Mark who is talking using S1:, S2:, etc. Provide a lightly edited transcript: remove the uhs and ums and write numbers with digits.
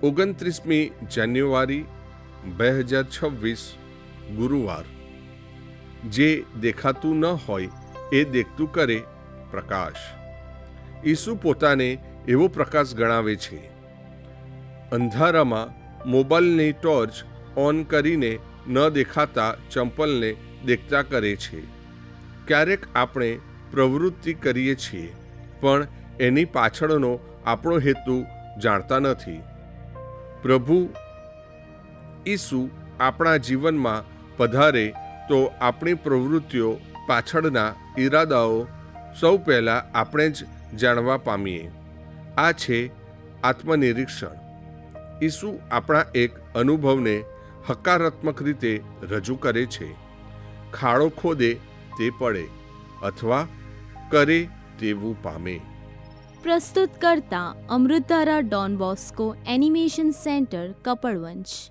S1: 29મી જાન્યુઆરી 2026 ગુરુવાર। જે દેખાતું ન હોય એ દેખતું કરે પ્રકાશ। ઈસુ પોતાને એવો પ્રકાશ ગણાવે છે। અંધારામાં મોબાઈલની ટોર્ચ ઓન કરીને ન દેખાતા ચંપલને દેખતા કરે છે। ક્યારેક આપણે પ્રવૃત્તિ કરીએ છીએ પણ એની પાછળનો આપણો હેતુ જાણતા નથી। પ્રભુ ઈસુ આપણા જીવનમાં પધારે તો આપણી પ્રવૃત્તિઓ પાછળના ઈરાદાઓ સૌ પહેલાં આપણે જ જાણવા પામીએ। આ છે આત્મનિરીક્ષણ। ઈસુ આપણા એક અનુભવને હકારાત્મક રીતે રજૂ કરે છે। ખાડો ખોદે તે પડે અથવા કરે તેવું પામે।
S2: પ્રસ્તુત કરતા અમૃતધારા Don Bosco animation centre Kapadvanj.